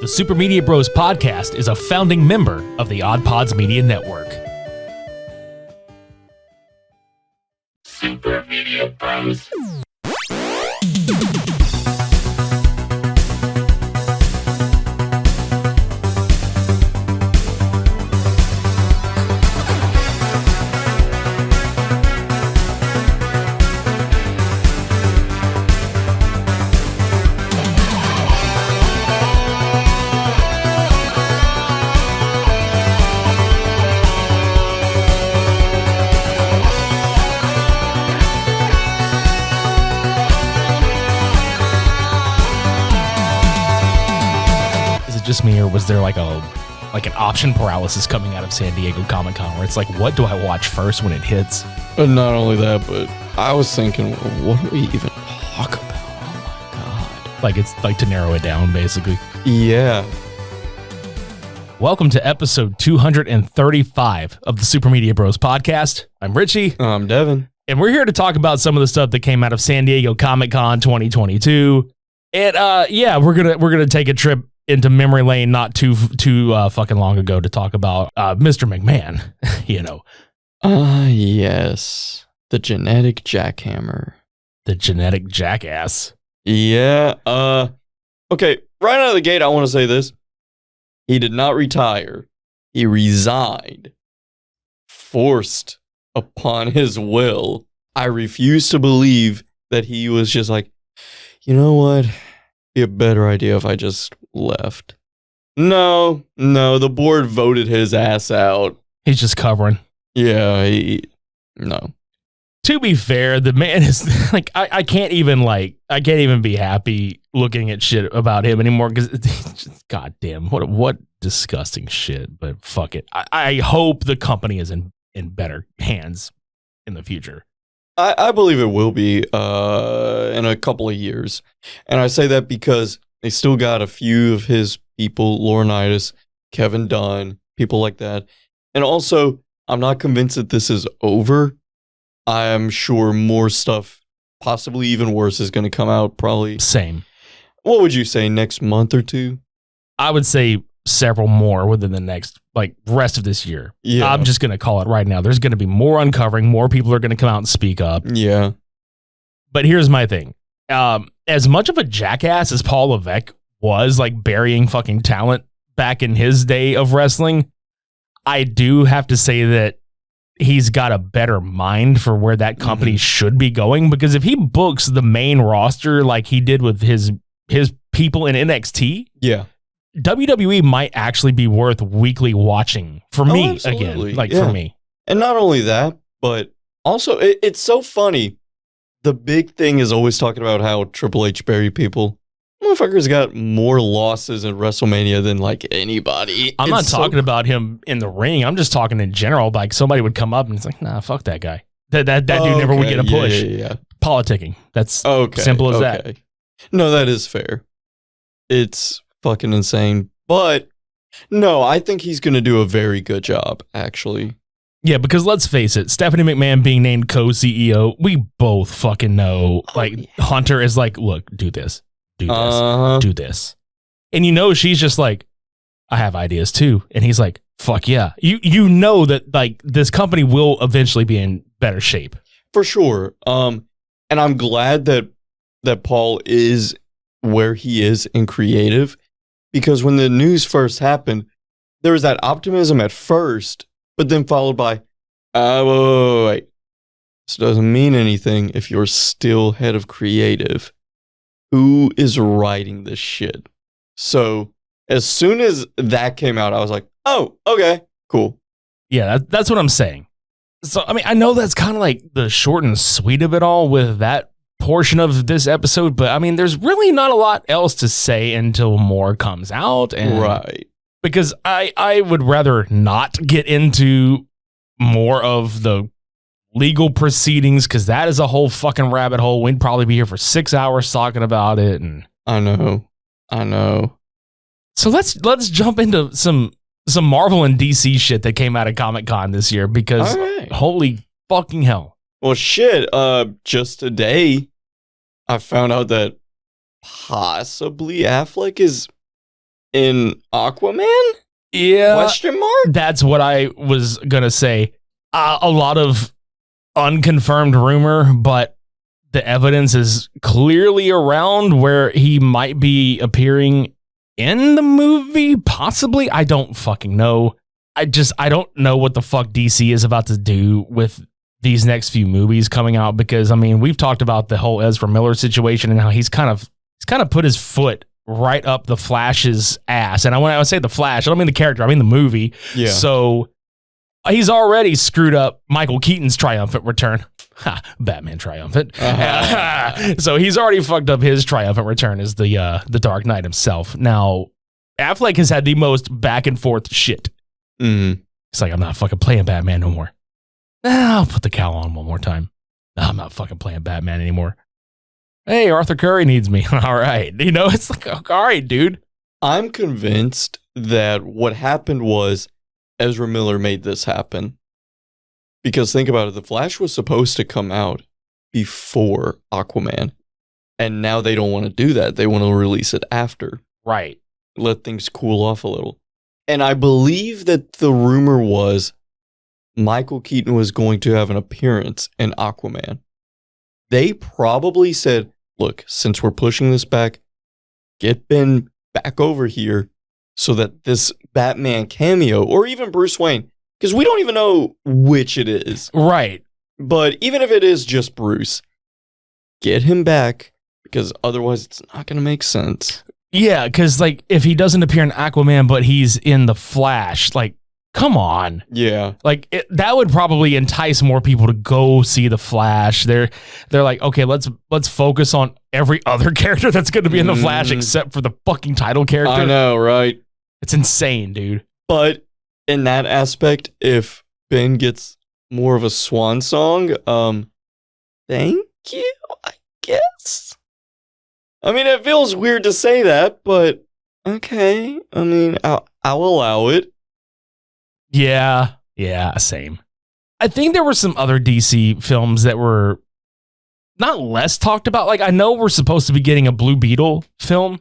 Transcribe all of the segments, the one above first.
The Super Media Bros podcast is a founding member of the OddPods Media Network. Super Media Bros. Just me, or was there like an option paralysis coming out of San Diego Comic-Con where it's like, what do I watch first when it hits? But not only that, but I was thinking, what do we even talk about? Oh my god. Like, it's like to narrow it down, basically. Yeah. Welcome to episode 235 of the Super Media Bros podcast. I'm Richie. I'm Devin. And we're here to talk about some of the stuff that came out of San Diego Comic-Con 2022. And we're gonna take a trip into memory lane not too fucking long ago to talk about Mr. McMahon, you know. Yes. The genetic jackhammer. The genetic jackass. Yeah. Okay, right out of the gate, I want to say this. He did not retire. He resigned. Forced upon his will. I refuse to believe that he was just like, you know what? Be a better idea if I just left. No, the board voted his ass out. He's just covering. Yeah, no. To be fair, the man is like, I can't even be happy looking at shit about him anymore because, goddamn, what disgusting shit. But fuck it. I hope the company is in better hands in the future. I believe it will be in a couple of years. And I say that because they still got a few of his people, Laurinaitis, Kevin Dunn, people like that. And also, I'm not convinced that this is over. I am sure more stuff, possibly even worse, is going to come out probably. Same. What would you say, next month or two? I would say several more within the next, rest of this year. Yeah. I'm just going to call it right now. There's going to be more uncovering. More people are going to come out and speak up. Yeah. But here's my thing. As much of a jackass as Paul Levesque was, burying fucking talent back in his day of wrestling, I do have to say that he's got a better mind for where that company should be going, because if he books the main roster like he did with his people in NXT, yeah, WWE might actually be worth weekly watching for me absolutely. again. Yeah. For me. And not only that, but also it's so funny. The big thing is always talking about how Triple H buried people. Motherfucker's got more losses in WrestleMania than anybody. I'm not talking about him in the ring. I'm just talking in general. Somebody would come up and it's like, nah, fuck that guy. That dude never would get a push. Yeah. Politicking. That's simple as that. No, that is fair. It's fucking insane. But no, I think he's going to do a very good job, actually. Yeah, because let's face it, Stephanie McMahon being named co-CEO, we both fucking know. Hunter is look, do this. Do this. And she's just I have ideas too. And he's like, fuck yeah. You know that this company will eventually be in better shape. For sure. And I'm glad that Paul is where he is in creative, because when the news first happened, there was that optimism at first, but then followed by, wait. This doesn't mean anything if you're still head of creative. Who is writing this shit? So as soon as that came out, I was like, oh, okay, cool. Yeah, that's what I'm saying. So, I mean, I know that's kind of the short and sweet of it all with that portion of this episode, but I mean, there's really not a lot else to say until more comes out. And right. Because I would rather not get into more of the legal proceedings, because that is a whole fucking rabbit hole. We'd probably be here for 6 hours talking about it. And I know. So let's jump into some Marvel and DC shit that came out of Comic-Con this year, because holy fucking hell. Well, shit, just today, I found out that possibly Affleck is in Aquaman? Yeah. Question mark? That's what I was going to say. A lot of unconfirmed rumor, but the evidence is clearly around where he might be appearing in the movie, possibly. I don't fucking know. I don't know what the fuck DC is about to do with these next few movies coming out, because I mean, we've talked about the whole Ezra Miller situation and how he's kind of put his foot right up the Flash's ass. And when I would say the Flash, I don't mean the character, I mean the movie. Yeah. So he's already screwed up Michael Keaton's triumphant return. Ha, Batman triumphant. So he's already fucked up his triumphant return as the Dark Knight himself. Now, Affleck has had the most back and forth shit. Mm. It's like, I'm not fucking playing Batman no more. I'll put the cowl on one more time. I'm not fucking playing Batman anymore. Hey, Arthur Curry needs me. All right. You know, it's like, all right, dude. I'm convinced that what happened was Ezra Miller made this happen. Because think about it, The Flash was supposed to come out before Aquaman. And now they don't want to do that. They want to release it after. Right. Let things cool off a little. And I believe that the rumor was Michael Keaton was going to have an appearance in Aquaman. They probably said, look, since we're pushing this back, get Ben back over here so that this Batman cameo, or even Bruce Wayne, because we don't even know which it is. Right. But even if it is just Bruce, get him back, because otherwise it's not going to make sense. Yeah, because like if he doesn't appear in Aquaman, but he's in the Flash, like, come on. Yeah. Like that would probably entice more people to go see the Flash. They're like, okay, let's focus on every other character that's going to be in the Flash except for the fucking title character. I know, right? It's insane, dude. But in that aspect, if Ben gets more of a swan song, thank you, I guess. I mean, it feels weird to say that, but okay. I mean, I'll allow it. Yeah, same. I think there were some other DC films that were not less talked about. Like, I know we're supposed to be getting a Blue Beetle film.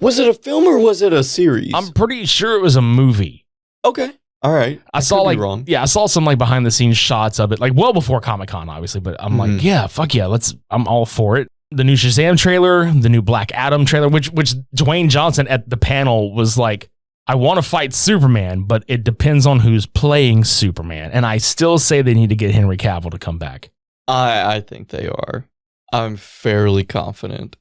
Was it a film or was it a series? I'm pretty sure it was a movie. Okay. All right. I saw like, wrong. yeah, I saw some like behind the scenes shots of it, like well before Comic-Con, obviously, but I'm like, yeah, fuck yeah, I'm all for it. The new Shazam trailer, the new Black Adam trailer, which Dwayne Johnson at the panel was like, I want to fight Superman, but it depends on who's playing Superman. And I still say they need to get Henry Cavill to come back. I think they are. I'm fairly confident.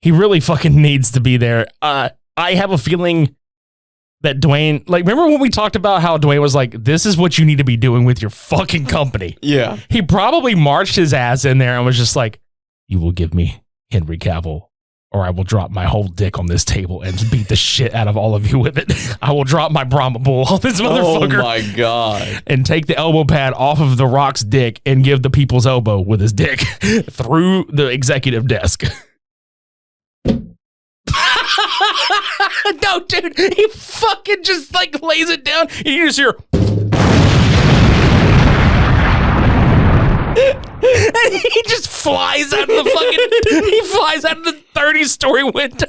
He really fucking needs to be there. I have a feeling that Dwayne, like, remember when we talked about how Dwayne was like, this is what you need to be doing with your fucking company? Yeah. He probably marched his ass in there and was just like, you will give me Henry Cavill, or I will drop my whole dick on this table and beat the shit out of all of you with it. I will drop my Brahma bull on this motherfucker. Oh my God. And take the elbow pad off of The Rock's dick and give the people's elbow with his dick through the executive desk. No, dude, he fucking just like lays it down and you just hear... And he just flies out of the the 30-story window.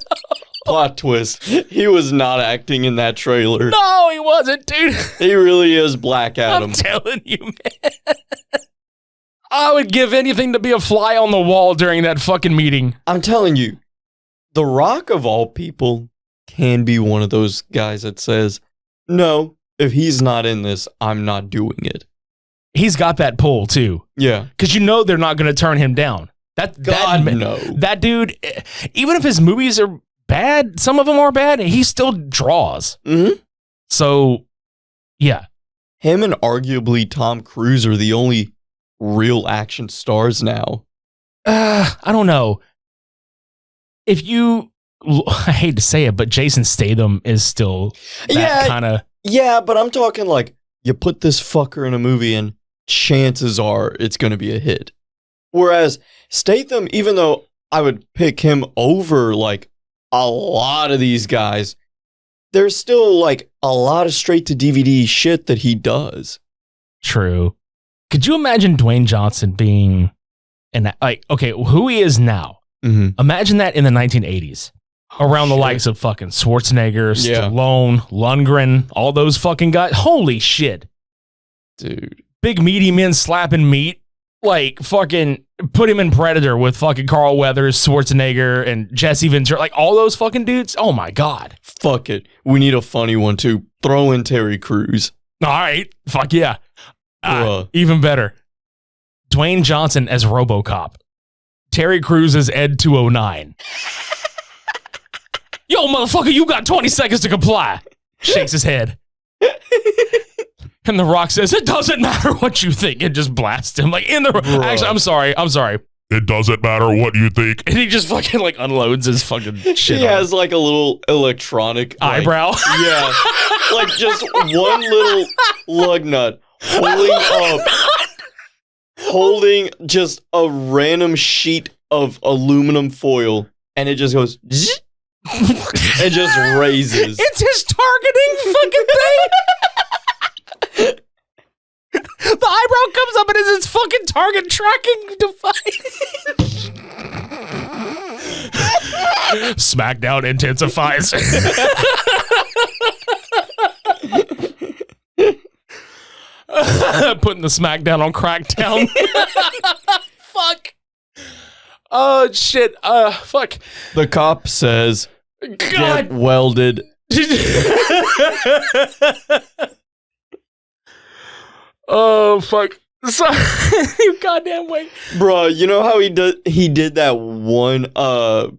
Plot twist. He was not acting in that trailer. No, he wasn't, dude. He really is Black Adam. I'm telling you, man. I would give anything to be a fly on the wall during that fucking meeting. I'm telling you, The Rock of all people can be one of those guys that says, no, if he's not in this, I'm not doing it. He's got that pull too. Yeah. Because you know they're not going to turn him down. That dude, even if his movies are bad, some of them are bad, he still draws. Mm-hmm. So, yeah. Him and arguably Tom Cruise are the only real action stars now. I don't know. I hate to say it, but Jason Statham is still that kind of... Yeah, but I'm talking like, you put this fucker in a movie and chances are it's going to be a hit. Whereas Statham, even though I would pick him over like a lot of these guys, there's still like a lot of straight to DVD shit that he does. True. Could you imagine Dwayne Johnson being who he is now? Mm-hmm. Imagine that in the 1980s. around the likes of fucking Schwarzenegger, Stallone, Lundgren, all those fucking guys. Holy shit. Dude. Big meaty men slapping meat. Like, fucking put him in Predator with fucking Carl Weathers, Schwarzenegger, and Jesse Ventura. Like, all those fucking dudes. Oh, my God. Fuck it. We need a funny one, too. Throw in Terry Crews. All right. Fuck yeah. Even better. Dwayne Johnson as RoboCop. Terry Crews as Ed 209. Yo, motherfucker, you got 20 seconds to comply. Shakes his head. And The Rock says, it doesn't matter what you think. And just blasts him. Like, actually, I'm sorry. It doesn't matter what you think. And he just fucking, like, unloads his fucking shit. He has, like, a little electronic eyebrow. Yeah. Like, just one little lug nut holding just a random sheet of aluminum foil. And it just goes, and just raises. It's his targeting fucking thing. The eyebrow comes up and is his fucking target tracking device. SmackDown intensifies. Putting the SmackDown on Crackdown. Fuck. Oh, shit. Fuck. The cop says, God. Get welded. Oh, fuck. Sorry. You goddamn way. Bruh, you know how he did that one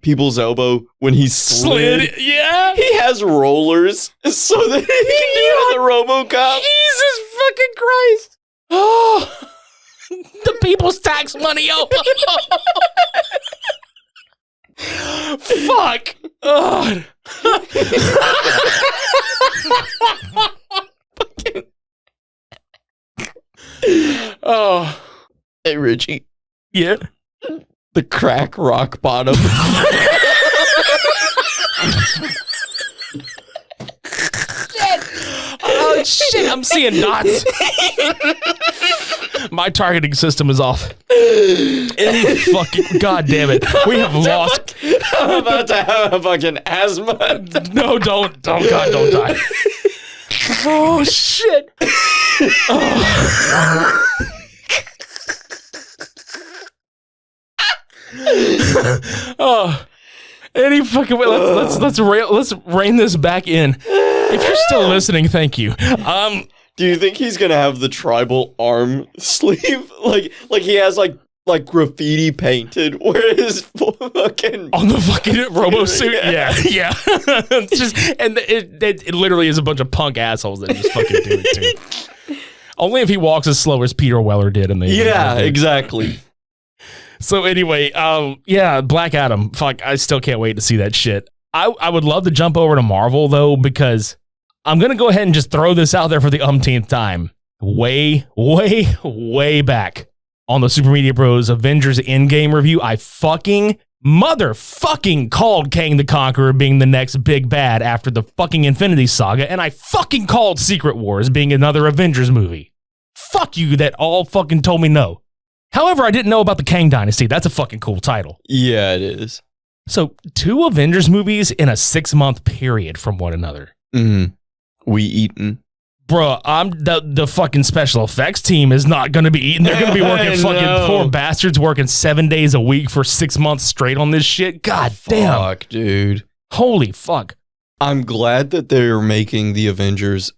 people's elbow when he slid? Yeah. He has rollers so that he can do it in the RoboCop. Jesus fucking Christ. Oh. The people's tax money, yo. Fuck. God. Oh. Hey, Richie. Yeah? The crack rock bottom. Oh, shit. I'm seeing dots. My targeting system is off. Any fucking... God damn it. We have lost... I'm about to have a fucking asthma. No, don't. God, don't die. Oh, shit. Oh. Oh. Any fucking way. Let's rein this back in. If you're still listening, thank you. Do you think he's gonna have the tribal arm sleeve? Like he has like graffiti painted where his fucking on the fucking robo suit? Yeah. It literally is a bunch of punk assholes that just fucking do it too. Only if he walks as slow as Peter Weller did in the exactly. So anyway, Black Adam. Fuck, I still can't wait to see that shit. I would love to jump over to Marvel though, because I'm gonna go ahead and just throw this out there for the umpteenth time. Way back on the Super Media Bros Avengers Endgame review, I fucking motherfucking called Kang the Conqueror being the next big bad after the fucking Infinity Saga, and I fucking called Secret Wars being another Avengers movie. Fuck you that all fucking told me no. However, I didn't know about the Kang Dynasty. That's a fucking cool title. Yeah, it is. So, 2 Avengers movies in a 6-month period from one another. Mm-hmm. We eaten. Bruh, I'm the fucking special effects team is not going to be eating. They're going to be working fucking poor bastards working 7 days a week for 6 months straight on this shit. God damn. Fuck, dude. Holy fuck. I'm glad that they're making the Avengers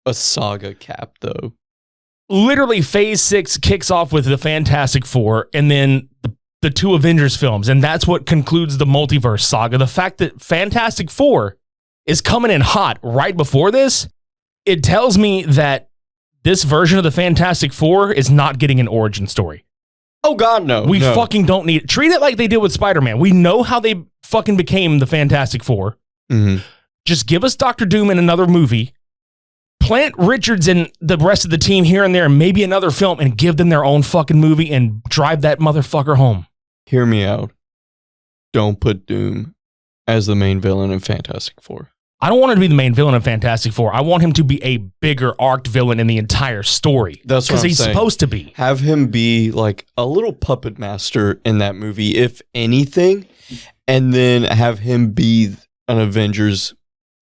a saga cap, though. Literally, Phase 6 kicks off with the Fantastic Four and then the 2 Avengers films, and that's what concludes the multiverse saga. The fact that Fantastic Four is coming in hot right before this, it tells me that this version of the Fantastic Four is not getting an origin story. Oh, God, no. We fucking don't need it. Treat it like they did with Spider-Man. We know how they fucking became the Fantastic Four. Mm-hmm. Just give us Dr. Doom in another movie, plant Richards and the rest of the team here and there, and maybe another film, and give them their own fucking movie and drive that motherfucker home. Hear me out. Don't put Doom as the main villain in Fantastic Four. I don't want him to be the main villain in Fantastic Four. I want him to be a bigger arced villain in the entire story. That's what I'm saying. Because he's supposed to be. Have him be like a little puppet master in that movie, if anything. and then have him be an Avengers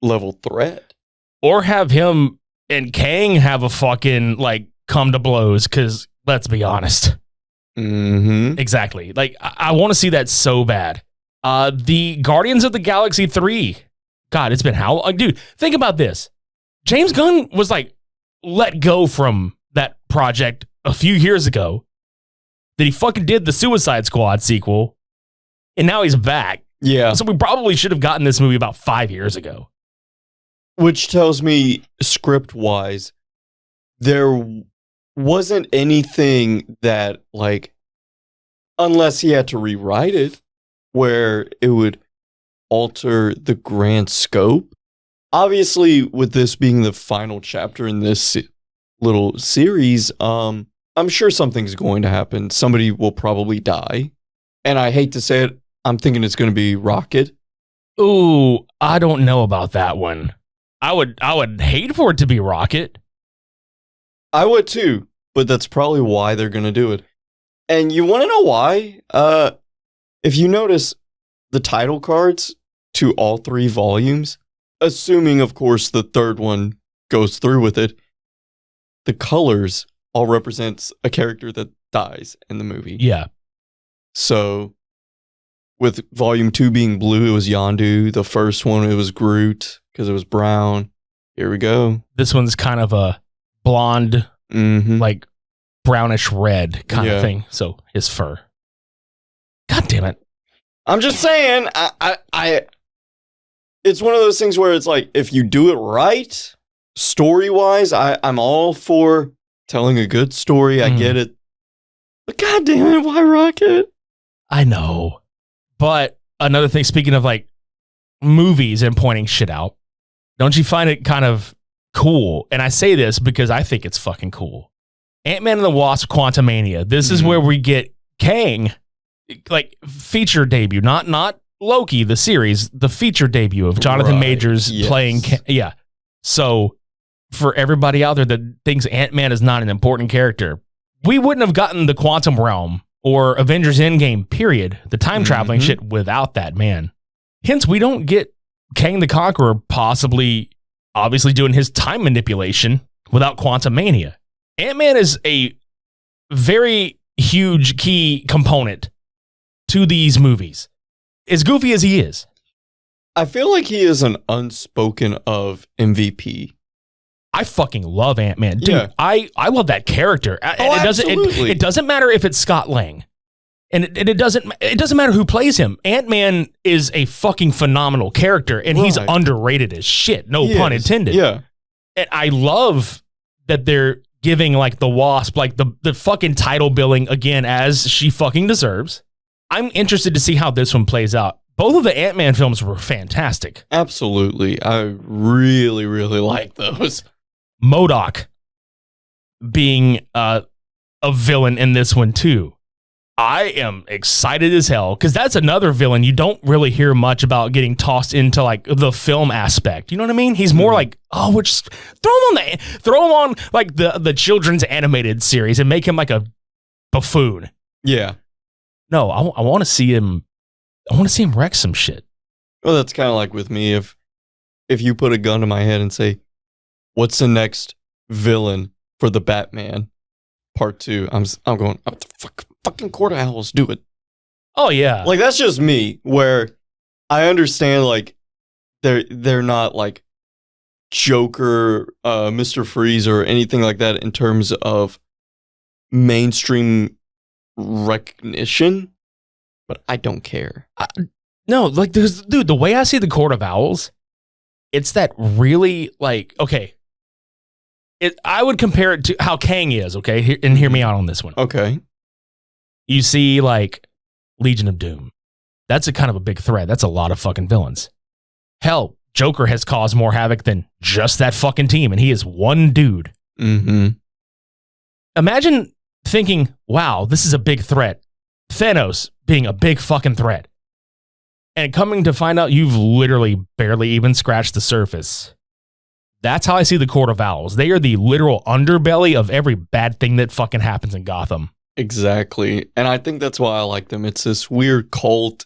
level threat. Or have him and Kang have a fucking, like, come to blows, because let's be honest. Mm-hmm. Exactly. Like, I want to see that so bad. The Guardians of the Galaxy 3. God, it's been how long? Dude, think about this. James Gunn was, like, let go from that project a few years ago. That he fucking did the Suicide Squad sequel. And now he's back. Yeah. So we probably should have gotten this movie about 5 years ago. Which tells me, script-wise, there wasn't anything that, like, unless he had to rewrite it, where it would alter the grand scope. Obviously, with this being the final chapter in this little series, I'm sure something's going to happen. Somebody will probably die. And I hate to say it, I'm thinking it's going to be Rocket. Ooh, I don't know about that one. I would hate for it to be Rocket. I would too, but that's probably why they're going to do it. And you want to know why? If you notice the title cards to all 3 volumes, assuming, of course, the third one goes through with it, the colors all represents a character that dies in the movie. Yeah. So, with volume 2 being blue, it was Yondu. The first one, it was Groot, because it was brown. Here we go. This one's kind of a blonde, like brownish red kind of thing. So, his fur. God damn it. I'm just saying, it's one of those things where it's like, if you do it right, story-wise, I'm all for telling a good story. I get it. But God damn it, why Rocket? I know. But another thing, speaking of like movies and pointing shit out, don't you find it kind of cool? And I say this because I think it's fucking cool. Ant-Man and the Wasp Quantumania. This is where we get Kang, like feature debut, not Loki, the series, the feature debut of Jonathan Majors playing. Yeah. So for everybody out there that thinks Ant-Man is not an important character, we wouldn't have gotten the Quantum Realm or Avengers Endgame, period, the time traveling shit without that man. Hence, we don't get Kang the Conqueror obviously doing his time manipulation without Quantumania. Ant-Man is a very huge key component to these movies. As goofy as he is. I feel like he is an unspoken of MVP. I fucking love Ant-Man. Dude, Yeah. I love that character. And absolutely. It doesn't matter if it's Scott Lang. And it doesn't matter who plays him. Ant-Man is a fucking phenomenal character, and he's underrated as shit. No pun intended. Yeah. And I love that they're giving like the Wasp like the fucking title billing again as she fucking deserves. I'm interested to see how this one plays out. Both of the Ant-Man films were fantastic. Absolutely. I really, really like those. MODOK being a villain in this one too. I am excited as hell because that's another villain you don't really hear much about getting tossed into like the film aspect. You know what I mean? He's more like, oh, we're just throw him on like the children's animated series and make him like a buffoon. Yeah. No, I want to see him. I want to see him wreck some shit. Well, that's kind of like with me. If you put a gun to my head and say, "What's the next villain for the Batman Part 2?" I'm going, "Oh, the fucking Court of Owls, do it." Oh yeah, like that's just me. Where I understand, like they're not like Joker, Mr. Freeze, or anything like that in terms of mainstream recognition, but I don't care. No, like dude, the way I see the Court of Owls, it's that really like, okay, I would compare it to how Kang is, okay? And hear me out on this one. Okay. You see like Legion of Doom. That's a kind of a big threat. That's a lot of fucking villains. Hell, Joker has caused more havoc than just that fucking team, and he is one dude. Mm-hmm. Imagine thinking, wow, this is a big threat. Thanos being a big fucking threat. And coming to find out you've literally barely even scratched the surface. That's how I see the Court of Owls. They are the literal underbelly of every bad thing that fucking happens in Gotham. Exactly. And I think that's why I like them. It's this weird cult.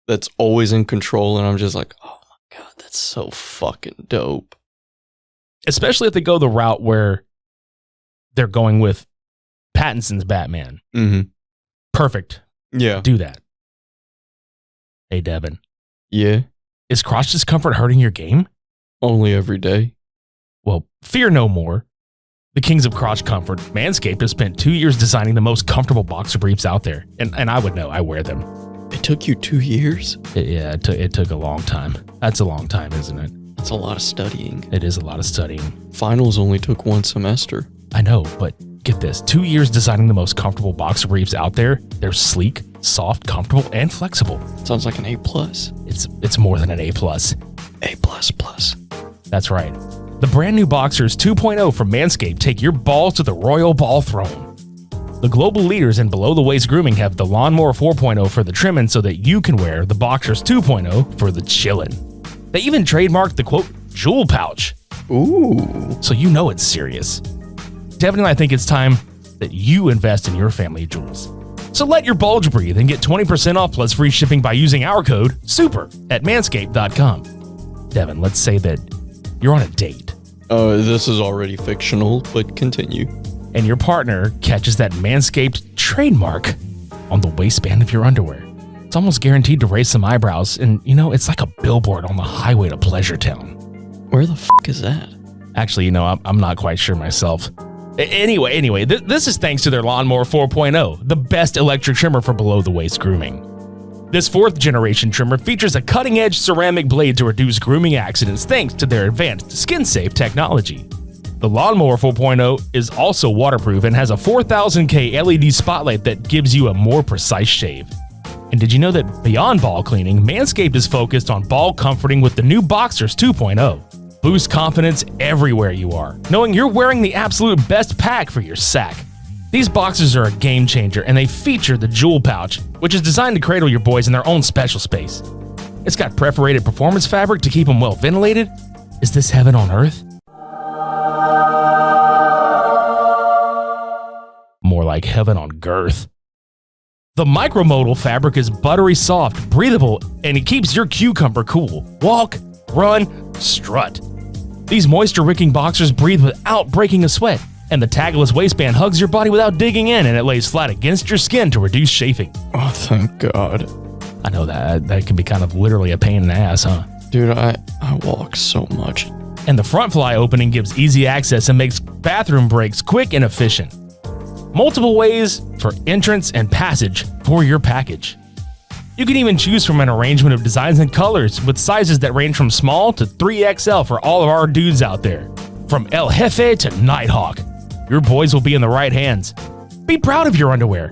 that's always in control, and I'm just like, oh my god, that's so fucking dope. Especially if they go the route where they're going with Pattinson's Batman. Mm-hmm. Perfect. Yeah. Do that. Hey, Devin. Yeah? Is crotch discomfort hurting your game? Only every day. Well, fear no more. The kings of crotch comfort, Manscaped, have spent 2 years designing the most comfortable boxer briefs out there. And I would know, I wear them. It took you 2 years? It took a long time. That's a long time, isn't it? It's a lot of studying. It is a lot of studying. Finals only took 1 semester. I know, but get this. 2 years designing the most comfortable boxer briefs out there. They're sleek, soft, comfortable, and flexible. Sounds like an A+. It's more than an A+. A++. That's right. The brand new Boxers 2.0 from Manscaped take your balls to the royal ball throne. The global leaders in below-the-waist grooming have the Lawnmower 4.0 for the trimming so that you can wear the Boxers 2.0 for the chillin'. They even trademarked the, quote, jewel pouch. Ooh. So you know it's serious. Devin and I think it's time that you invest in your family jewels. So let your bulge breathe and get 20% off plus free shipping by using our code SUPER at manscaped.com. Devin, let's say that you're on a date. This is already fictional, but continue. And your partner catches that Manscaped trademark on the waistband of your underwear. It's almost guaranteed to raise some eyebrows, and it's like a billboard on the highway to Pleasure Town. Where the fuck is that? Actually, I'm not quite sure myself. Anyway, this is thanks to their Lawnmower 4.0, the best electric trimmer for below-the-waist grooming. This 4th generation trimmer features a cutting-edge ceramic blade to reduce grooming accidents thanks to their advanced skin-safe technology. The Lawnmower 4.0 is also waterproof and has a 4000K LED spotlight that gives you a more precise shave. And did you know that beyond ball cleaning, Manscaped is focused on ball comforting with the new Boxers 2.0? Boost confidence everywhere you are, knowing you're wearing the absolute best pack for your sack. These boxers are a game changer, and they feature the jewel pouch, which is designed to cradle your boys in their own special space. It's got perforated performance fabric to keep them well ventilated. Is this heaven on earth? More like heaven on girth. The micromodal fabric is buttery soft, breathable, and it keeps your cucumber cool. Walk, run, strut. These moisture-wicking boxers breathe without breaking a sweat, and the tagless waistband hugs your body without digging in, and it lays flat against your skin to reduce chafing. Oh, thank God. I know that can be kind of literally a pain in the ass, huh? Dude, I walk so much. And the front fly opening gives easy access and makes bathroom breaks quick and efficient. Multiple ways for entrance and passage for your package. You can even choose from an arrangement of designs and colors with sizes that range from small to 3XL for all of our dudes out there. From El Jefe to Nighthawk, your boys will be in the right hands. Be proud of your underwear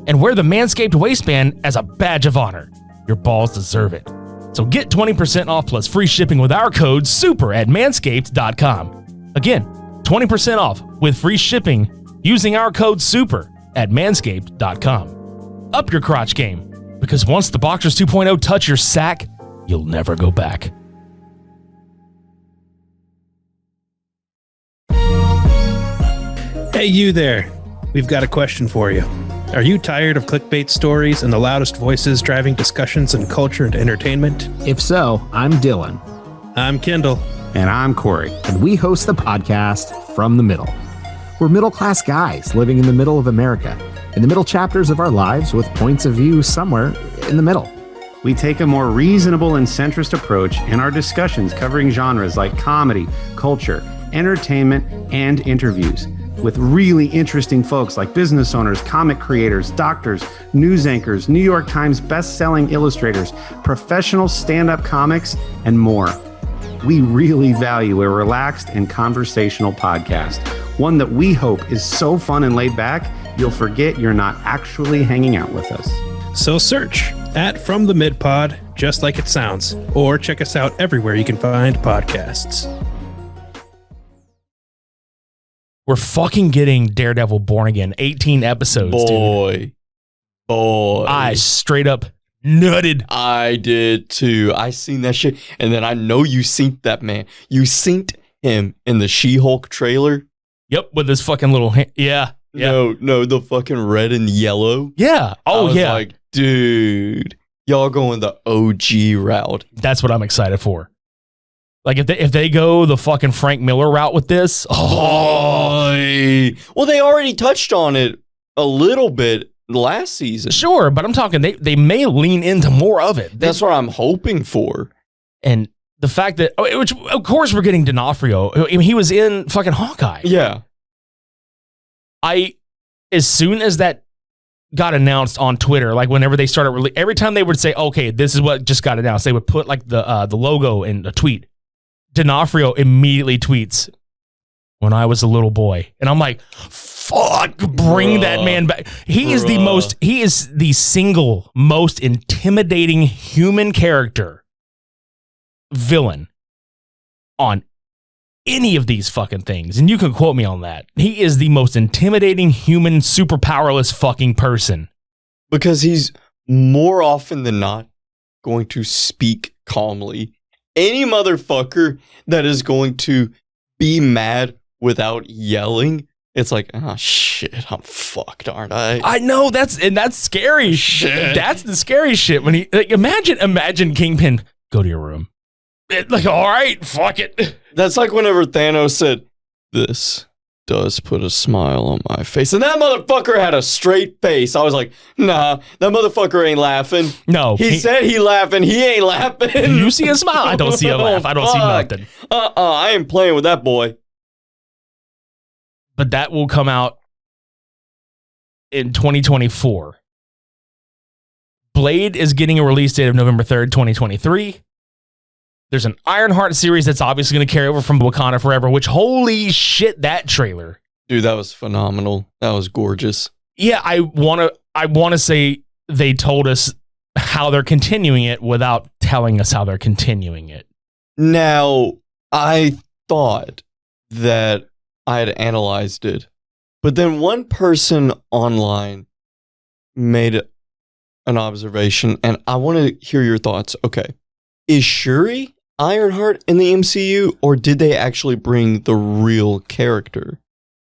and wear the Manscaped waistband as a badge of honor. Your balls deserve it. So get 20% off plus free shipping with our code SUPER at manscaped.com. Again, 20% off with free shipping using our code SUPER at manscaped.com. Up your crotch game, because once the Boxers 2.0 touch your sack, you'll never go back. Hey, you there. We've got a question for you. Are you tired of clickbait stories and the loudest voices driving discussions in culture and entertainment? If so, I'm Dylan. I'm Kendall. And I'm Corey. And we host the podcast From the Middle. We're middle-class guys living in the middle of America, in the middle chapters of our lives with points of view somewhere in the middle. We take a more reasonable and centrist approach in our discussions covering genres like comedy, culture, entertainment, and interviews with really interesting folks like business owners, comic creators, doctors, news anchors, New York Times best-selling illustrators, professional stand-up comics, and more. We really value a relaxed and conversational podcast, one that we hope is so fun and laid back, you'll forget you're not actually hanging out with us. So search at From the Mid Pod, just like it sounds, or check us out everywhere you can find podcasts. We're fucking getting Daredevil Born Again, 18 episodes, dude. Boy. I straight up nutted. I did too. I seen that shit. And then I know you synced that man. You synced him in the She-Hulk trailer. Yep, with this fucking little hand. Yeah. No, the fucking red and yellow. Yeah. Oh, I was yeah. like, dude. Y'all going the OG route. That's what I'm excited for. Like if they go the fucking Frank Miller route with this, well, they already touched on it a little bit last season. Sure, but I'm talking they may lean into more of it. That's what I'm hoping for. And the fact that, which of course we're getting D'Onofrio. I mean, he was in fucking Hawkeye. Yeah. As soon as that got announced on Twitter, like whenever they started, every time they would say, okay, this is what just got announced, they would put like the logo in a tweet. D'Onofrio immediately tweets, "When I was a little boy," and I'm like, "Fuck, bring that man back." He is the single most intimidating human character villain on any of these fucking things, and you can quote me on that. He is the most intimidating human, super powerless fucking person because he's more often than not going to speak calmly. Any motherfucker that is going to be mad without yelling, it's like, oh shit, I'm fucked, aren't I? I know, that's scary shit. That's the scary shit. When he imagine Kingpin, go to your room. Like, all right, fuck it. That's like whenever Thanos said, "This does put a smile on my face," and that motherfucker had a straight face. I was like, nah, that motherfucker ain't laughing. No, he said he laughing. He ain't laughing. You see a smile? I don't see a laugh. I don't see nothing. I ain't playing with that boy. But that will come out in 2024. Blade is getting a release date of November 3rd, 2023. There's an Ironheart series that's obviously going to carry over from Wakanda Forever, which, holy shit, that trailer. Dude, that was phenomenal. That was gorgeous. Yeah, I want to say they told us how they're continuing it without telling us how they're continuing it. Now, I thought that I had analyzed it, but then one person online made an observation, and I want to hear your thoughts. Okay. Is Shuri Ironheart in the MCU, or did they actually bring the real character?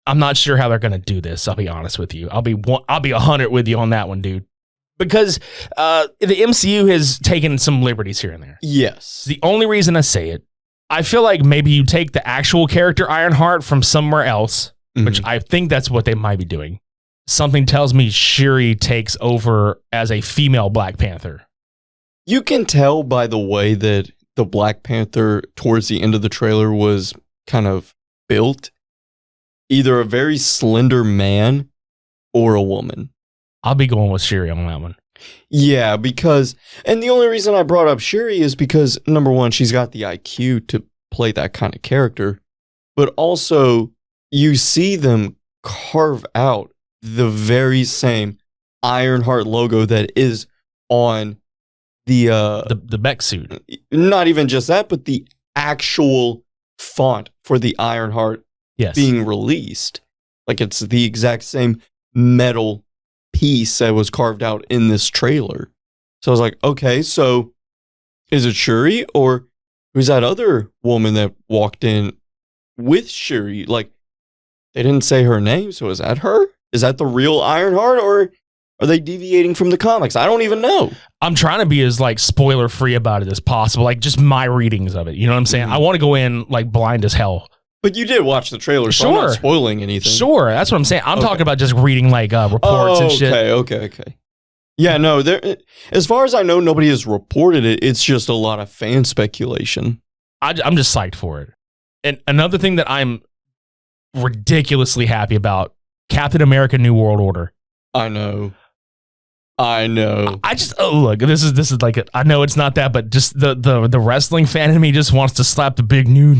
I'm not sure how they're going to do this. I'll be honest with you. I'll be 100 with you on that one, dude. Because the MCU has taken some liberties here and there. Yes. The only reason I say it, I feel like maybe you take the actual character Ironheart from somewhere else, which I think that's what they might be doing. Something tells me Shuri takes over as a female Black Panther. You can tell by the way that the Black Panther towards the end of the trailer was kind of built. Either a very slender man or a woman. I'll be going with Shuri on that one. Yeah, because, and the only reason I brought up Shuri is because, number one, she's got the IQ to play that kind of character, but also you see them carve out the very same Ironheart logo that is on the mech suit. Not even just that, but the actual font for the Ironheart being released. Like it's the exact same metal piece that was carved out in this trailer. So I was like, okay, so is it Shuri or who's that other woman that walked in with Shuri? Like they didn't say her name, so is that her? Is that the real Ironheart, or are they deviating from the comics? I don't even know. I'm trying to be as like spoiler free about it as possible. Like just my readings of it. You know what I'm saying? I want to go in like blind as hell. But you did watch the trailer, so I'm not spoiling anything. Sure, that's what I'm saying. I'm talking about just reading like reports and shit. Okay. Yeah, no, as far as I know, nobody has reported it. It's just a lot of fan speculation. I'm just psyched for it. And another thing that I'm ridiculously happy about, Captain America New World Order. I know. I just look. This is like I know it's not that, but just the wrestling fan in me just wants to slap the big new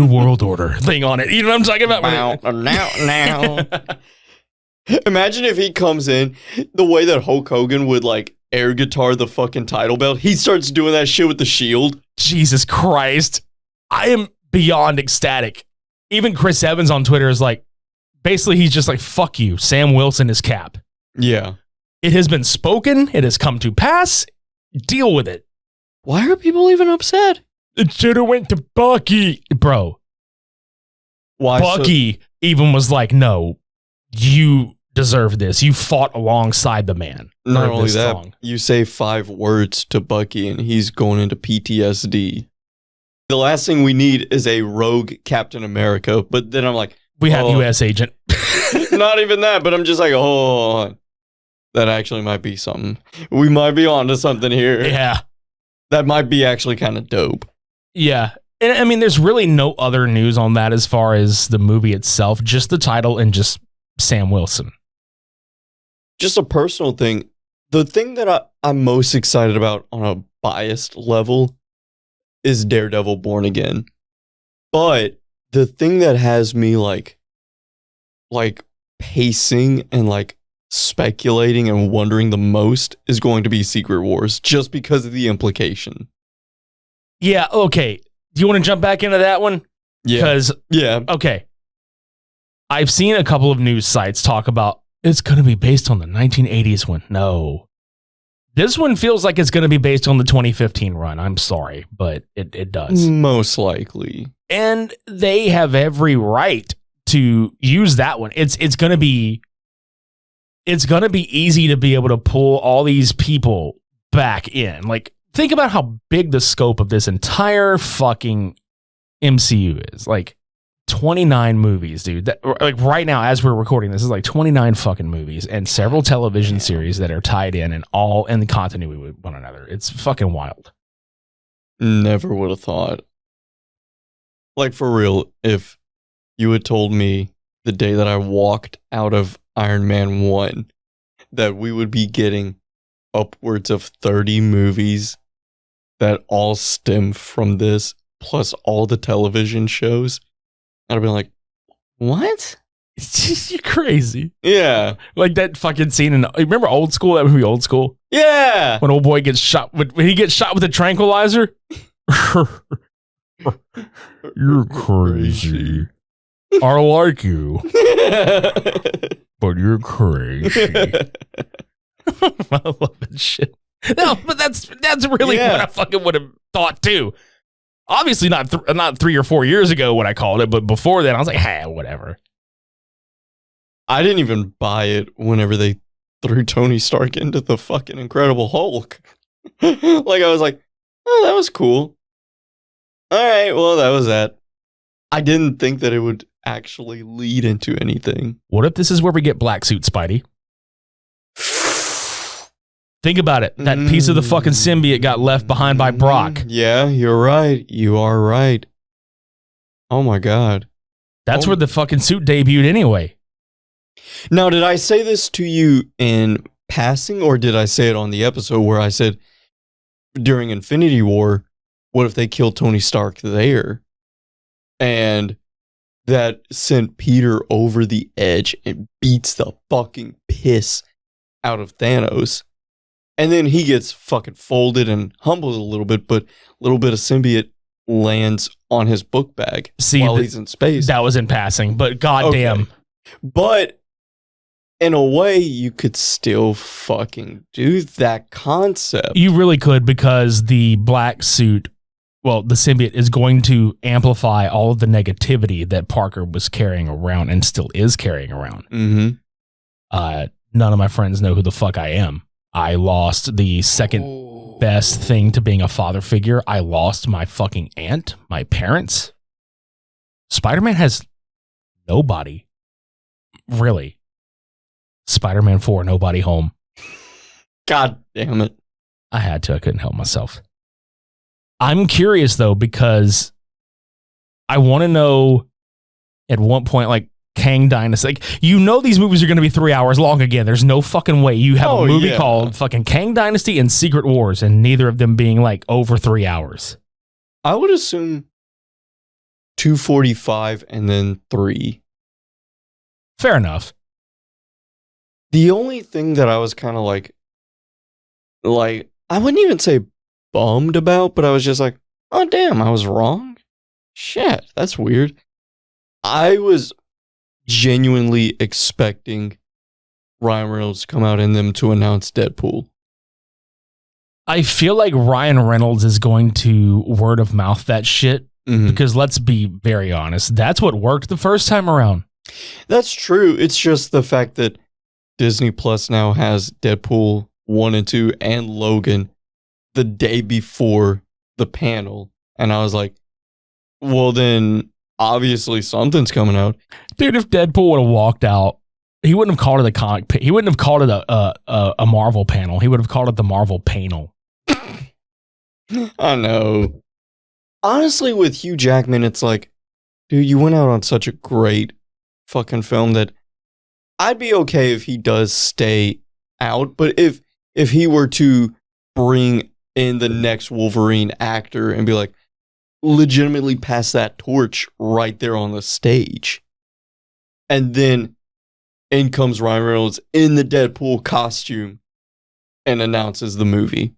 world order thing on it. You know what I'm talking about? Now. Imagine if he comes in the way that Hulk Hogan would like air guitar the fucking title belt. He starts doing that shit with the shield. Jesus Christ, I am beyond ecstatic. Even Chris Evans on Twitter is like, basically he's just like, fuck you, Sam Wilson is Cap. Yeah. It has been spoken. It has come to pass. Deal with it. Why are people even upset? It should have went to Bucky. Bro. Why? Bucky even was like, no, you deserve this. You fought alongside the man. Not for only this that, long. you say 5 words to Bucky and he's going into PTSD. The last thing we need is a rogue Captain America, but then I'm like, We have U.S. agent. not even that, but I'm just like, oh, that actually might be something. We might be onto something here. Yeah. That might be actually kind of dope. Yeah. And I mean, there's really no other news on that as far as the movie itself, just the title and just Sam Wilson. Just a personal thing. The thing that I'm most excited about on a biased level is Daredevil Born Again. But the thing that has me like pacing and like speculating and wondering the most is going to be Secret Wars, just because of the implication. Yeah. Okay. Do you want to jump back into that one? Yeah. Because, okay. I've seen a couple of news sites talk about it's going to be based on the 1980s one. No. This one feels like it's going to be based on the 2015 run. I'm sorry, but it does. Most likely. And they have every right to use that one. It's going to be easy to be able to pull all these people back in. Like, think about how big the scope of this entire fucking MCU is. Like 29 movies, dude. Like right now, as we're recording, this is like 29 fucking movies and several television series that are tied in and all in the continuity with one another. It's fucking wild. Never would have thought. Like, for real, if you had told me the day that I walked out of Iron Man 1 that we would be getting upwards of 30 movies that all stem from this, plus all the television shows, I'd have been like, what? You're crazy. Yeah. Like that fucking scene in, remember Old School? That movie Old School? Yeah. When old boy gets shot, when he gets shot with a tranquilizer? You're crazy. I like you. But you're crazy. I love that shit. No, but that's really what I fucking would have thought too. Obviously not 3 or 4 years ago when I called it, but before then I was like, hey, whatever. I didn't even buy it whenever they threw Tony Stark into the fucking Incredible Hulk. Like, I was like, oh, that was cool. All right, well, that was that. I didn't think that it would actually lead into anything. What if this is where we get Black Suit Spidey? Think about it. That piece of the fucking symbiote got left behind by Brock. Yeah, you're right. You are right. Oh my God. That's where the fucking suit debuted anyway. Now, did I say this to you in passing, or did I say it on the episode where I said during Infinity War, what if they killed Tony Stark there? And that sent Peter over the edge and beats the fucking piss out of Thanos. And then he gets fucking folded and humbled a little bit, but a little bit of symbiote lands on his book bag while he's in space. That was in passing, but goddamn. Okay. But in a way, you could still fucking do that concept. You really could, because the black suit, well, the symbiote is going to amplify all of the negativity that Parker was carrying around and still is carrying around. Mm-hmm. None of my friends know who the fuck I am. I lost the second best thing to being a father figure. I lost my fucking aunt, my parents. Spider-Man has nobody. Really. Spider-Man 4, nobody home. God damn it. I had to. I couldn't help myself. I'm curious, though, because I want to know at one point, like, Kang Dynasty. Like, you know these movies are going to be 3 hours long again. There's no fucking way. You have a movie called fucking Kang Dynasty and Secret Wars, and neither of them being, like, over 3 hours. I would assume 2:45 and then 3. Fair enough. The only thing that I was kind of like, I wouldn't even say bummed about, but I was just like, oh, damn, I was wrong. Shit, that's weird. I was genuinely expecting Ryan Reynolds to come out and them to announce Deadpool. I feel like Ryan Reynolds is going to word of mouth that shit, because let's be very honest, that's what worked the first time around. That's true. It's just the fact that Disney Plus now has Deadpool 1 and 2 and Logan the day before the panel. And I was like, well, then obviously something's coming out. Dude, if Deadpool would have walked out, he wouldn't have called it a comic. He wouldn't have called it a Marvel panel. He would have called it the Marvel panel. I know. Honestly, with Hugh Jackman, it's like, dude, you went out on such a great fucking film that I'd be okay if he does stay out. But if he were to bring in the next Wolverine actor and be like, legitimately pass that torch right there on the stage. And then in comes Ryan Reynolds in the Deadpool costume and announces the movie.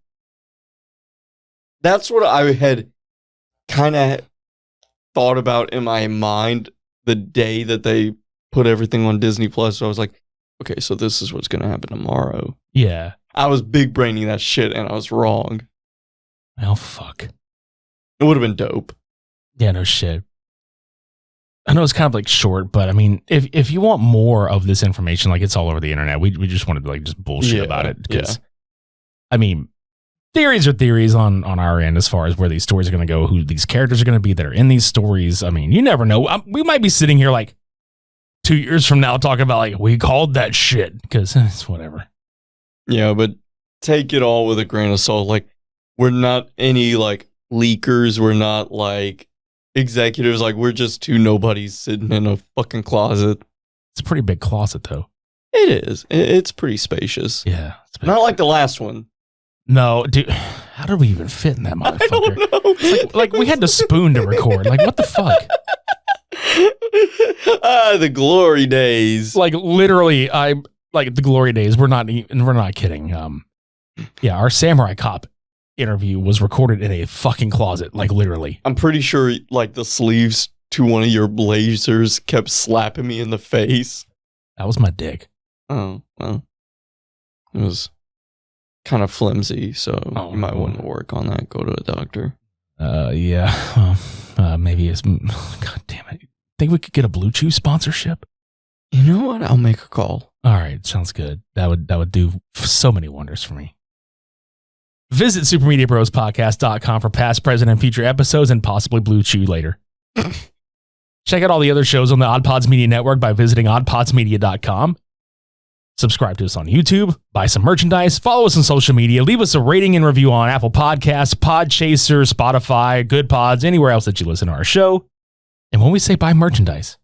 That's what I had kind of thought about in my mind the day that they put everything on Disney Plus. So I was like, okay, so this is what's going to happen tomorrow. Yeah. I was big braining that shit and I was wrong. Oh, fuck. It would have been dope. Yeah, no shit. I know it's kind of like short, but I mean, if you want more of this information, like it's all over the internet. We just wanted to like just bullshit about it because, I mean, theories are theories on our end as far as where these stories are going to go, who these characters are going to be that are in these stories. I mean, you never know. We might be sitting here like 2 years from now talking about like we called that shit because it's whatever. Yeah, but take it all with a grain of salt. Like, we're not any like leakers. We're not like executives. Like, we're just two nobodies sitting in a fucking closet. It's a pretty big closet, though. It is. It's pretty spacious. Yeah. Not like the last one. No, dude. How did we even fit in that motherfucker? I don't know. Like we had to spoon to record. Like, what the fuck? The glory days. Like, literally, like the glory days. We're not kidding. Yeah, our Samurai Cop interview was recorded in a fucking closet, like literally. I'm pretty sure like the sleeves to one of your blazers kept slapping me in the face. That was my dick. Oh, well. It was kind of flimsy, so you might want to work on that. Go to a doctor. Yeah. Maybe it's... God damn it. Think we could get a Blue Chew sponsorship? You know what? I'll make a call. All right. Sounds good. That would do so many wonders for me. Visit supermediabrospodcast.com for past, present, and future episodes and possibly Blue Chew later. Check out all the other shows on the OddPods Media Network by visiting oddpodsmedia.com. Subscribe to us on YouTube, buy some merchandise, follow us on social media, leave us a rating and review on Apple Podcasts, Podchaser, Spotify, GoodPods, anywhere else that you listen to our show. And when we say buy merchandise,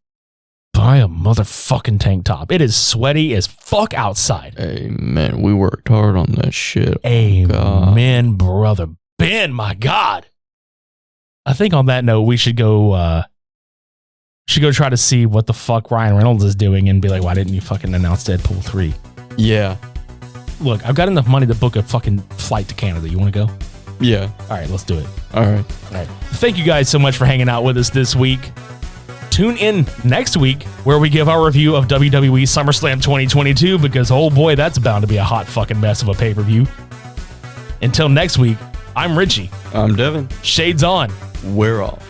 buy a motherfucking tank top. It is sweaty as fuck outside. Amen. We worked hard on that shit. Amen, brother Ben, my God. I think on that note, we should go try to see what the fuck Ryan Reynolds is doing and be like, why didn't you fucking announce Deadpool 3? Yeah. Look, I've got enough money to book a fucking flight to Canada. You want to go? Yeah. All right, let's do it. All right. Thank you guys so much for hanging out with us this week. Tune in next week where we give our review of WWE SummerSlam 2022 because, oh boy, that's bound to be a hot fucking mess of a pay-per-view. Until next week, I'm Richie. I'm Devin. Shades on. We're off.